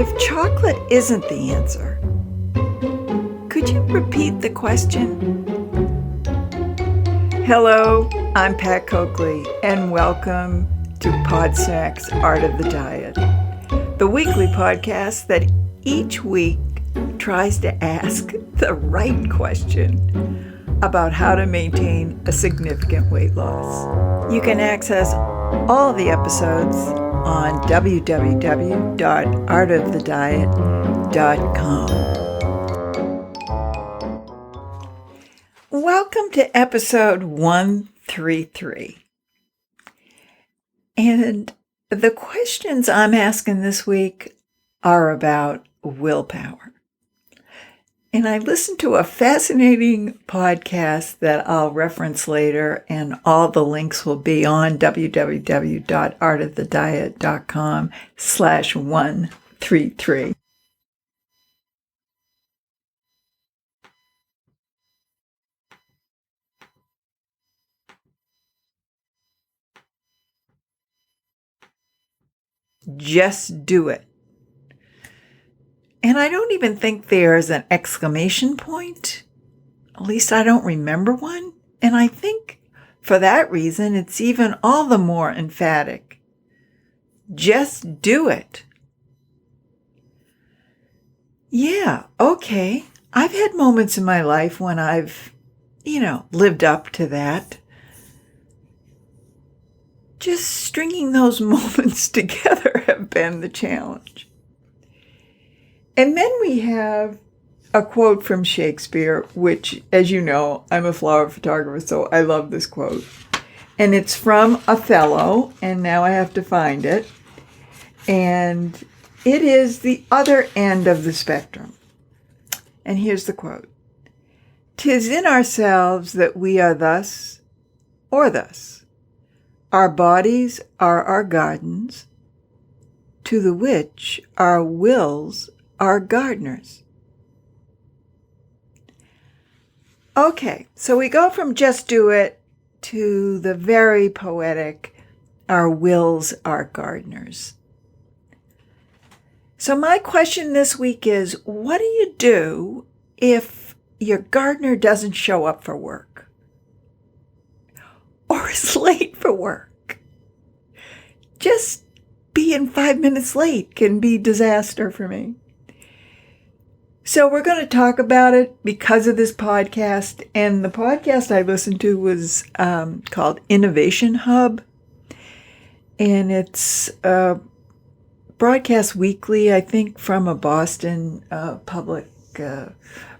If chocolate isn't the answer, could you repeat the question? Hello, I'm Pat Coakley, and welcome to PODSNACKS Art of the Diet, the weekly podcast that each week tries to ask the right question about how to maintain a significant weight loss. You can access all the episodes on www.artofthediet.com. Welcome to episode 133. And the questions I'm asking this week are about willpower. And I listened to a fascinating podcast that I'll reference later, and all the links will be on www.artofthediet.com/133. Just do it. And I don't even think there's an exclamation point. At least I don't remember one. And I think for that reason, it's even all the more emphatic. Just do it. Yeah, okay. I've had moments in my life when I've, lived up to that. Just stringing those moments together have been the challenge. And then we have a quote from Shakespeare, which, as you know, I'm a flower photographer, so I love this quote. And it's from Othello, and now I have to find it. And it is the other end of the spectrum. And here's the quote. "'Tis in ourselves that we are thus or thus. Our bodies are our gardens, to the which our wills are gardeners." Okay, so we go from just do it to the very poetic, our wills are gardeners. So my question this week is, what do you do if your gardener doesn't show up for work? Or is late for work? Just being 5 minutes late can be disaster for me. So we're going to talk about it because of this podcast. And the podcast I listened to was called Innovation Hub. And it's broadcast weekly, I think, from a Boston public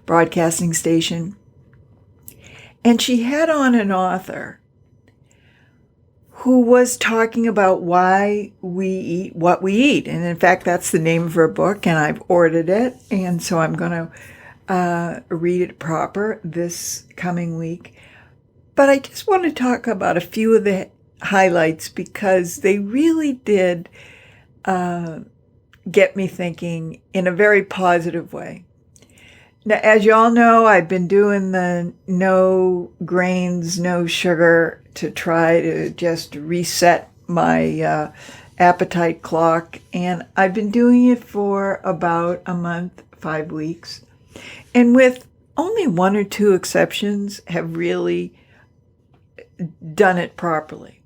broadcasting station. And she had on an author who was talking about why we eat what we eat. And in fact, that's the name of her book, and I've ordered it. And so I'm going to read it proper this coming week. But I just want to talk about a few of the highlights because they really did get me thinking in a very positive way. Now, as you all know, I've been doing the no grains, no sugar to try to just reset my appetite clock. And I've been doing it for about a month, 5 weeks. And with only one or two exceptions, have really done it properly.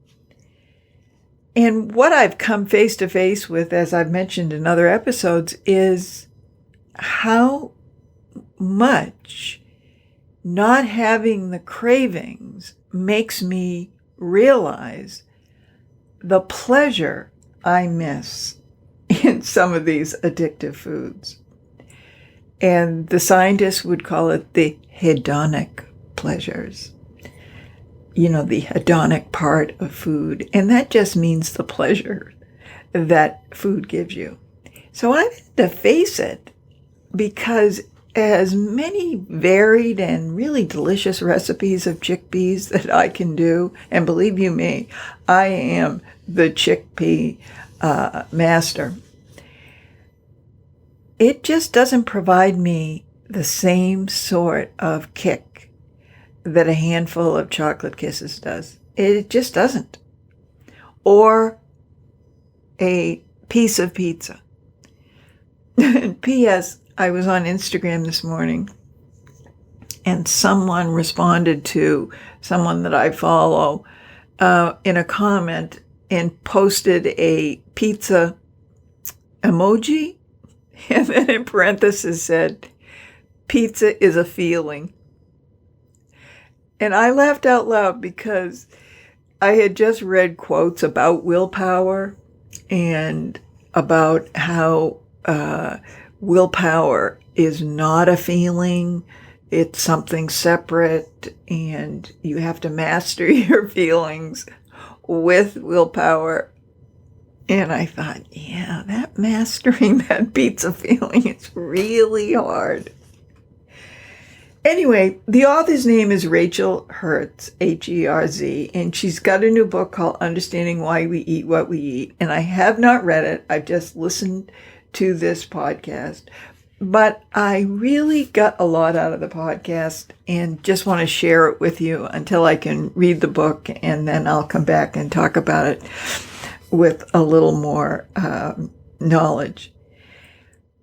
And what I've come face to face with, as I've mentioned in other episodes, is how much not having the cravings makes me realize the pleasure I miss in some of these addictive foods. And the scientists would call it the hedonic pleasures. The hedonic part of food. And that just means the pleasure that food gives you. So I've had to face it because as many varied and really delicious recipes of chickpeas that I can do, and believe you me, I am the chickpea master, it just doesn't provide me the same sort of kick that a handful of chocolate kisses does. It just doesn't. Or a piece of pizza. P.S. I was on Instagram this morning, and someone responded to someone that I follow in a comment and posted a pizza emoji, and then in parentheses said, "Pizza is a feeling." And I laughed out loud because I had just read quotes about willpower and about how willpower is not a feeling. It's something separate, and you have to master your feelings with willpower. And I thought, yeah, that mastering that pizza feeling is really hard. Anyway, the author's name is Rachel Herz, Herz, and she's got a new book called Understanding Why We Eat What We Eat. And I have not read it. I've just listened to this podcast. But I really got a lot out of the podcast and just want to share it with you until I can read the book, and then I'll come back and talk about it with a little more knowledge.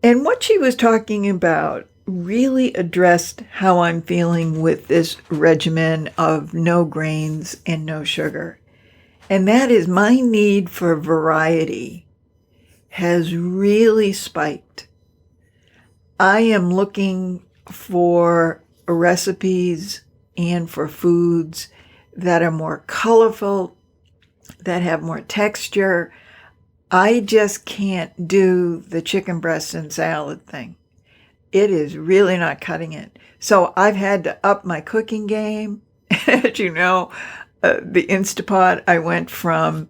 And what she was talking about really addressed how I'm feeling with this regimen of no grains and no sugar. And that is my need for variety has really spiked. I am looking for recipes and for foods that are more colorful, that have more texture. I just can't do the chicken breast and salad thing. It is really not cutting it. So I've had to up my cooking game. As you know, the Instapot, I went from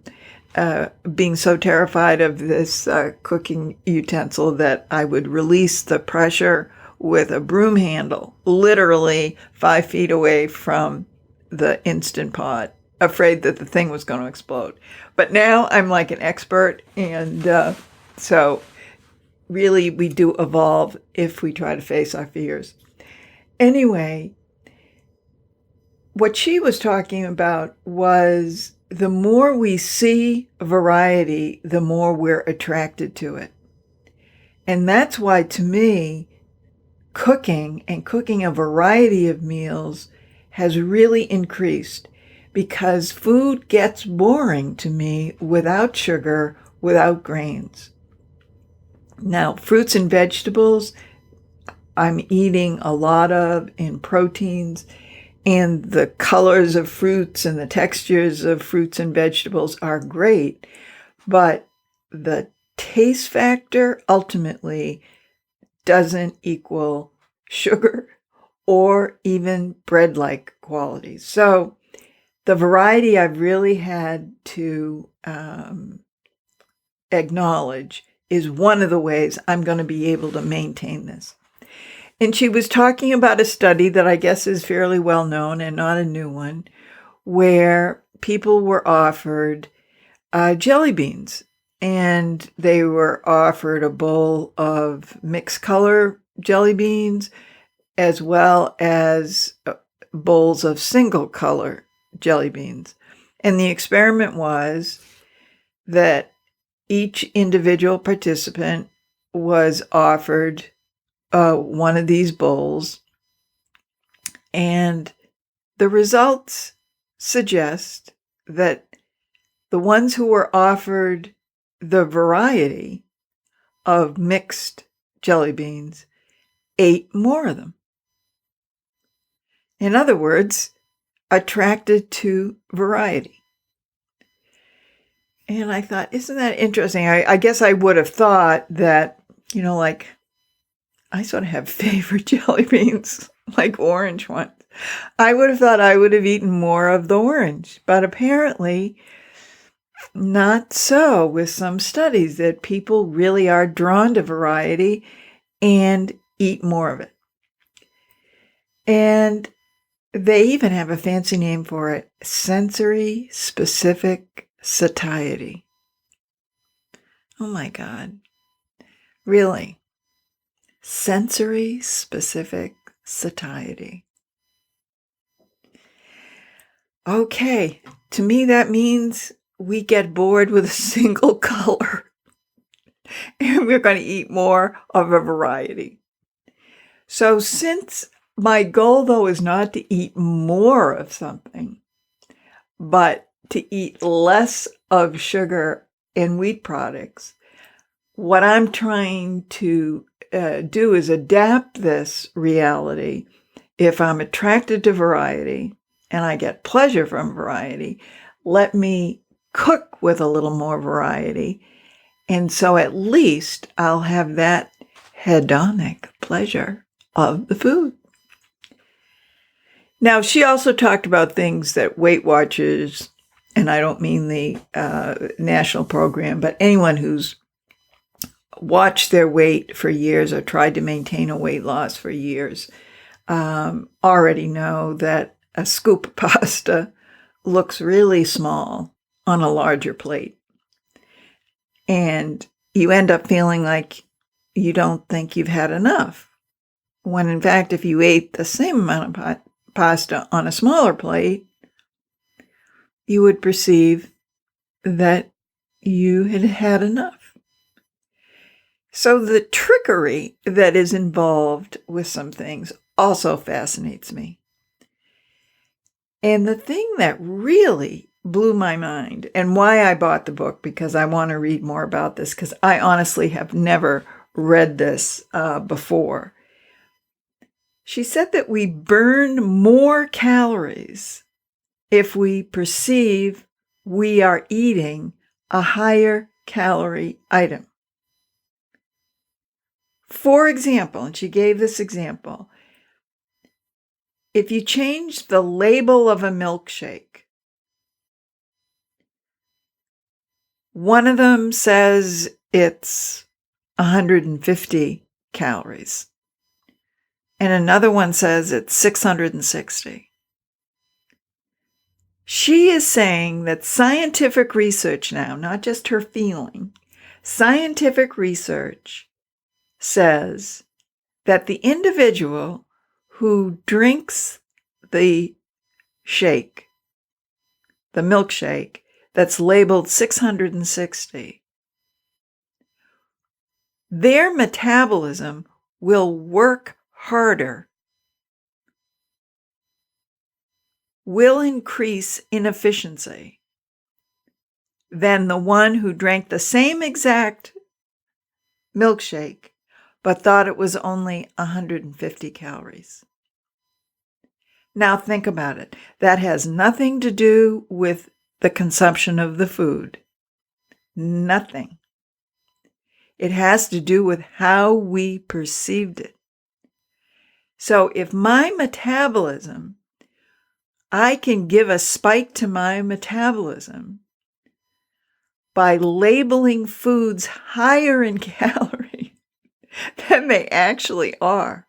being so terrified of this cooking utensil that I would release the pressure with a broom handle, literally 5 feet away from the Instant Pot, afraid that the thing was going to explode. But now I'm like an expert, and so really we do evolve if we try to face our fears. Anyway, what she was talking about was the more we see variety, the more we're attracted to it. And that's why, to me, cooking and cooking a variety of meals has really increased, because food gets boring to me without sugar, without grains. Now, fruits and vegetables, I'm eating a lot of in proteins, and the colors of fruits and the textures of fruits and vegetables are great, but the taste factor ultimately doesn't equal sugar or even bread-like qualities. So the variety I've really had to acknowledge is one of the ways I'm going to be able to maintain this. And she was talking about a study that I guess is fairly well known and not a new one, where people were offered jelly beans, and they were offered a bowl of mixed color jelly beans as well as bowls of single color jelly beans. And the experiment was that each individual participant was offered one of these bowls, and the results suggest that the ones who were offered the variety of mixed jelly beans ate more of them. In other words, attracted to variety. And I thought, isn't that interesting? I guess I would have thought that, like, I sort of have favorite jelly beans, like orange ones. I would have thought I would have eaten more of the orange, but apparently not so, with some studies that people really are drawn to variety and eat more of it. And they even have a fancy name for it, sensory specific satiety. Oh my God. Really? Sensory specific satiety. Okay, to me that means we get bored with a single color. And we're going to eat more of a variety. So since my goal, though, is not to eat more of something, but to eat less of sugar and wheat products, what I'm trying to do is adapt this reality. If I'm attracted to variety and I get pleasure from variety, let me cook with a little more variety. And so at least I'll have that hedonic pleasure of the food. Now, she also talked about things that Weight Watchers, and I don't mean the national program, but anyone who's watched their weight for years or tried to maintain a weight loss for years already know that a scoop of pasta looks really small on a larger plate. And you end up feeling like you don't think you've had enough. When in fact, if you ate the same amount of pasta on a smaller plate, you would perceive that you had had enough. So the trickery that is involved with some things also fascinates me. And the thing that really blew my mind, and why I bought the book, because I want to read more about this, because I honestly have never read this before. She said that we burn more calories if we perceive we are eating a higher calorie item. For example, and she gave this example, if you change the label of a milkshake, one of them says it's 150 calories, and another one says it's 660. She is saying that scientific research now, not just her feeling, scientific research says that the individual who drinks the shake, the milkshake, that's labeled 660, their metabolism will work harder, will increase in efficiency than the one who drank the same exact milkshake but thought it was only 150 calories. Now think about it. That has nothing to do with the consumption of the food. Nothing. It has to do with how we perceived it. So if my metabolism, I can give a spike to my metabolism by labeling foods higher in calories than they actually are.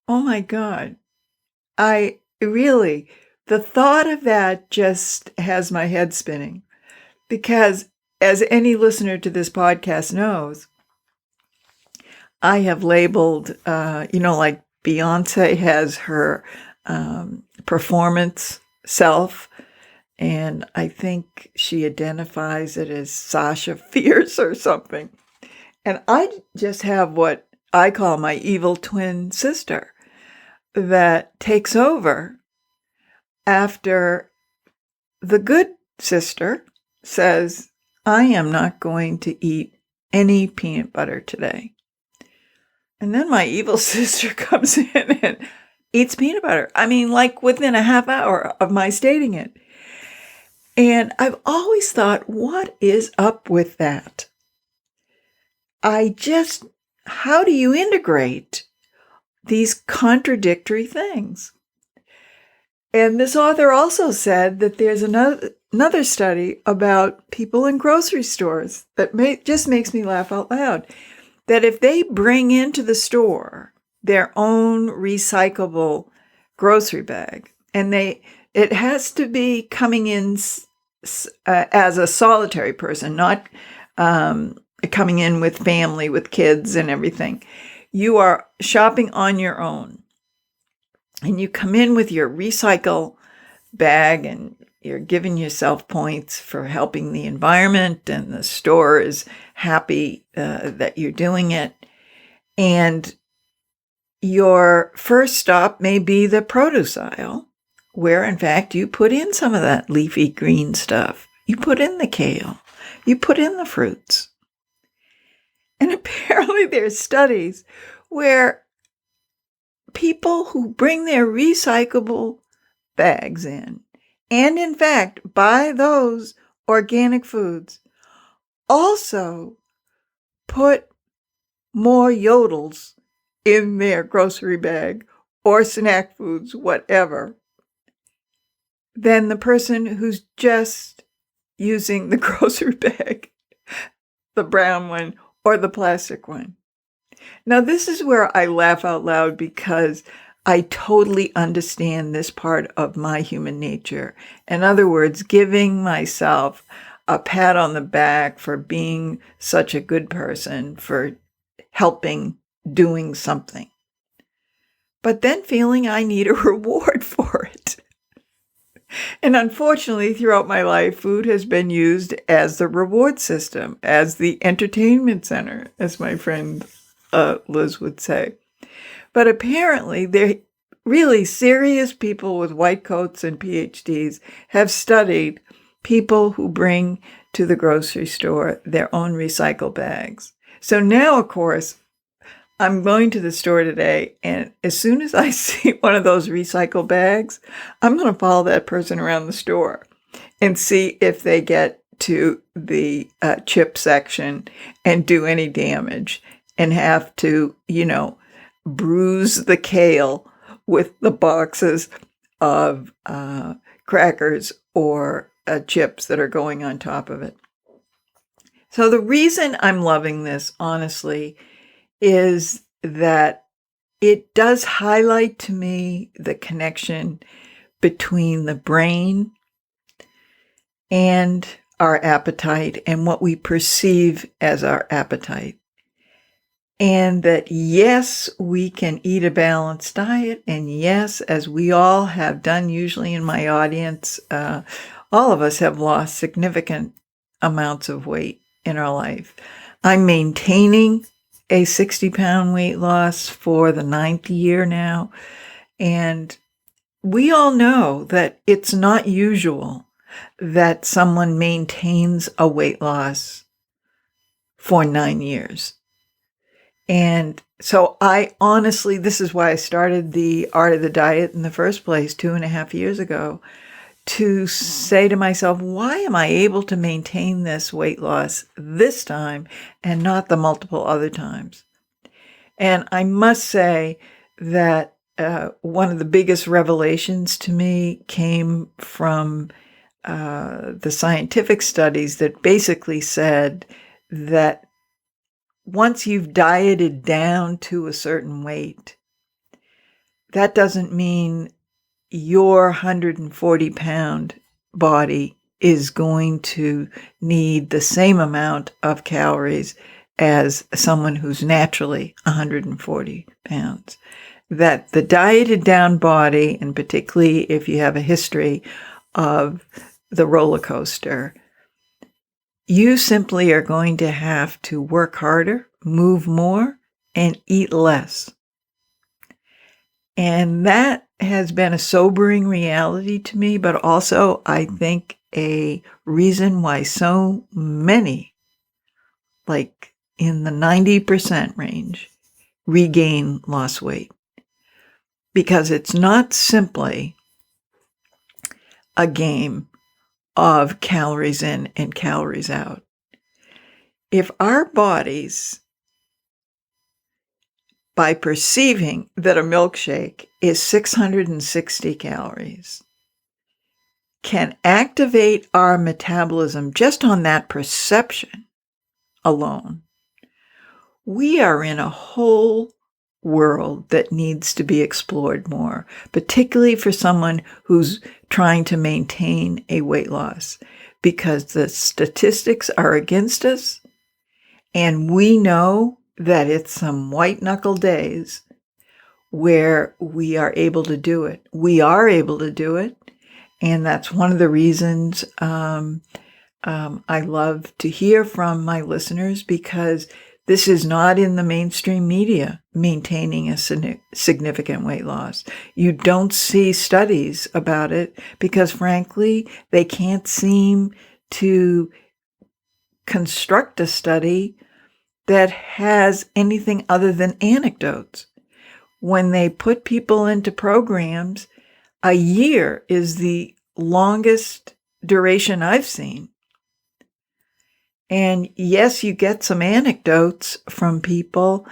Oh my God. The thought of that just has my head spinning, because as any listener to this podcast knows, I have labeled, like Beyonce has her performance self, and I think she identifies it as Sasha Fierce or something. And I just have what I call my evil twin sister that takes over after the good sister says, I am not going to eat any peanut butter today. And then my evil sister comes in and eats peanut butter. I mean, like within a half hour of my stating it. And I've always thought, what is up with that? How do you integrate these contradictory things? And this author also said that there's another study about people in grocery stores that just makes me laugh out loud. That if they bring into the store their own recyclable grocery bag, and it has to be coming in as a solitary person, not coming in with family, with kids and everything. You are shopping on your own. And you come in with your recycle bag and you're giving yourself points for helping the environment, and the store is happy that you're doing it. And your first stop may be the produce aisle, where in fact you put in some of that leafy green stuff. You put in the kale. You put in the fruits. And apparently there's studies where people who bring their recyclable bags in, and in fact buy those organic foods, also put more yodels in their grocery bag or snack foods, whatever, than the person who's just using the grocery bag, the brown one or the plastic one. Now, this is where I laugh out loud, because I totally understand this part of my human nature. In other words, giving myself a pat on the back for being such a good person, for helping, doing something. But then feeling I need a reward for it. And unfortunately, throughout my life, food has been used as the reward system, as the entertainment center, as my friend Liz would say. But apparently, they're really serious people with white coats and PhDs have studied people who bring to the grocery store their own recycle bags. So now, of course, I'm going to the store today, and as soon as I see one of those recycle bags, I'm going to follow that person around the store and see if they get to the chip section and do any damage and have to, bruise the kale with the boxes of crackers or chips that are going on top of it. So the reason I'm loving this, honestly, is that it does highlight to me the connection between the brain and our appetite and what we perceive as our appetite. And that, yes, we can eat a balanced diet. And yes, as we all have done, usually in my audience, all of us have lost significant amounts of weight in our life. I'm maintaining a 60-pound weight loss for the 9th year now. And we all know that it's not usual that someone maintains a weight loss for 9 years. And so I honestly, this is why I started the Art of the Diet in the first place 2.5 years ago, to say to myself, why am I able to maintain this weight loss this time and not the multiple other times? And I must say that one of the biggest revelations to me came from the scientific studies that basically said that once you've dieted down to a certain weight, that doesn't mean your 140-pound body is going to need the same amount of calories as someone who's naturally 140 pounds. That the dieted down body, and particularly if you have a history of the roller coaster, you simply are going to have to work harder, move more, and eat less. And that has been a sobering reality to me, but also I think a reason why so many, like in the 90% range, regain lost weight. Because it's not simply a game of calories in and calories out. If our bodies, by perceiving that a milkshake is 660 calories, can activate our metabolism just on that perception alone, we are in a whole world that needs to be explored more, particularly for someone who's trying to maintain a weight loss, because the statistics are against us, and we know that it's some white-knuckle days where we are able to do it. We are able to do it, And that's one of the reasons I love to hear from my listeners, because this is not in the mainstream media, maintaining a significant weight loss. You don't see studies about it because, frankly, they can't seem to construct a study that has anything other than anecdotes. When they put people into programs, a year is the longest duration I've seen. And yes, you get some anecdotes from people.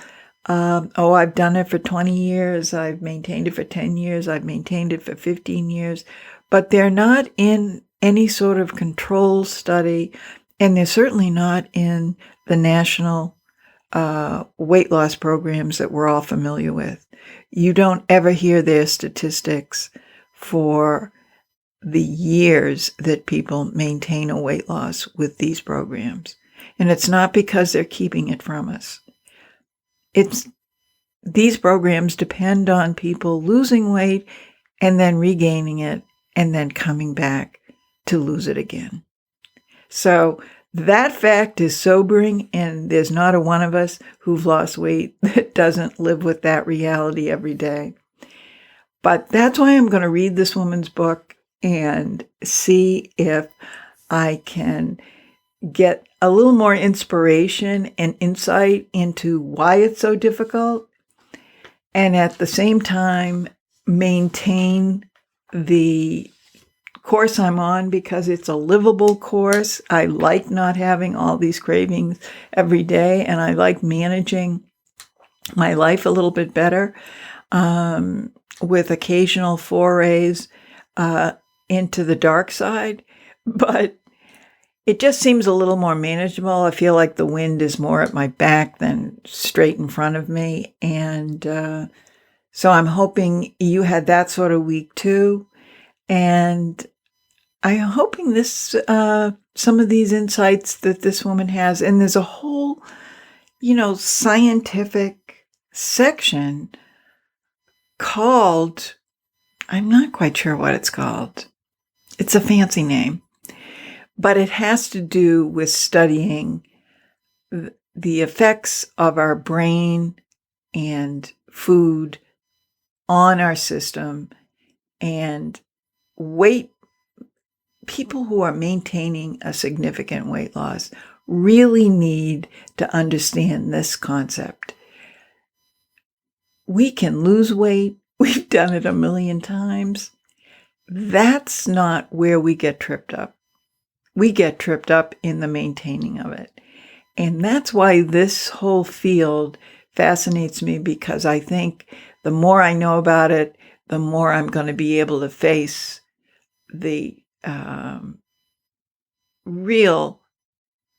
I've done it for 20 years. I've maintained it for 10 years. I've maintained it for 15 years. But they're not in any sort of control study. And they're certainly not in the national weight loss programs that we're all familiar with. You don't ever hear their statistics for the years that people maintain a weight loss with these programs. And it's not because they're keeping it from us. These programs depend on people losing weight and then regaining it and then coming back to lose it again. So that fact is sobering, and there's not a one of us who've lost weight that doesn't live with that reality every day. But that's why I'm going to read this woman's book and see if I can get a little more inspiration and insight into why it's so difficult, and at the same time maintain the course I'm on, because it's a livable course. I like not having all these cravings every day, and I like managing my life a little bit better with occasional forays into the dark side. But it just seems a little more manageable. I feel like the wind is more at my back than straight in front of me. And so I'm hoping you had that sort of week too. And I'm hoping this, some of these insights that this woman has, and there's a whole, scientific section called, I'm not quite sure what it's called. It's a fancy name, but it has to do with studying the effects of our brain and food on our system, and people who are maintaining a significant weight loss really need to understand this concept. We can lose weight. We've done it a million times. That's not where we get tripped up. We get tripped up in the maintaining of it. And that's why this whole field fascinates me, because I think the more I know about it, the more I'm going to be able to face the real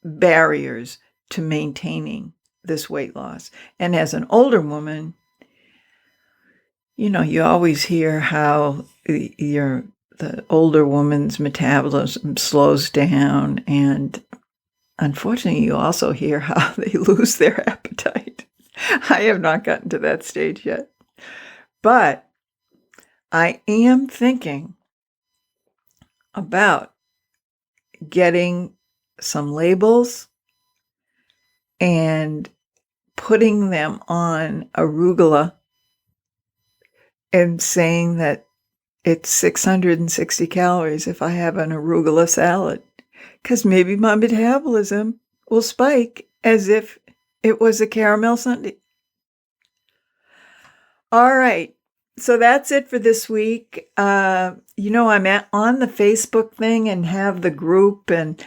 barriers to maintaining this weight loss. And as an older woman, you always hear how the older woman's metabolism slows down, and unfortunately, you also hear how they lose their appetite. I have not gotten to that stage yet, but I am thinking about getting some labels and putting them on arugula and saying that it's 660 calories if I have an arugula salad, because maybe my metabolism will spike as if it was a caramel sundae. All right. So that's it for this week. I'm on the Facebook thing and have the group, and,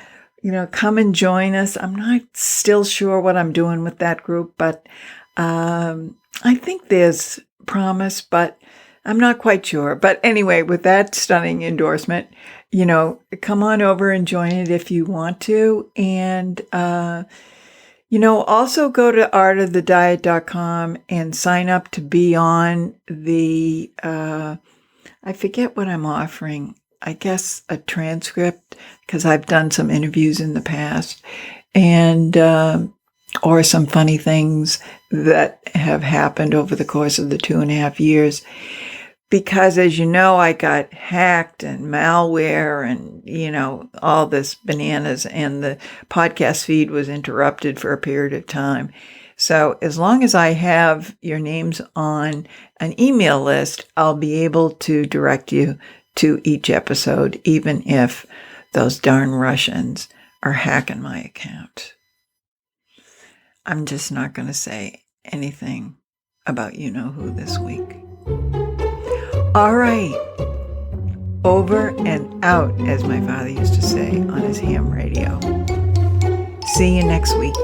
come and join us. I'm not still sure what I'm doing with that group, but I think there's promise, but I'm not quite sure. But anyway, with that stunning endorsement, come on over and join it if you want to. And, also go to artofthediet.com and sign up to be on the, I forget what I'm offering. I guess a transcript, because I've done some interviews in the past, and, or some funny things that have happened over the course of the 2.5 years. because as you know, I got hacked and malware and, all this bananas, and the podcast feed was interrupted for a period of time. So as long as I have your names on an email list, I'll be able to direct you to each episode, even if those darn Russians are hacking my account. I'm just not going to say anything about you-know-who this week. All right. Over and out, as my father used to say on his ham radio. See you next week.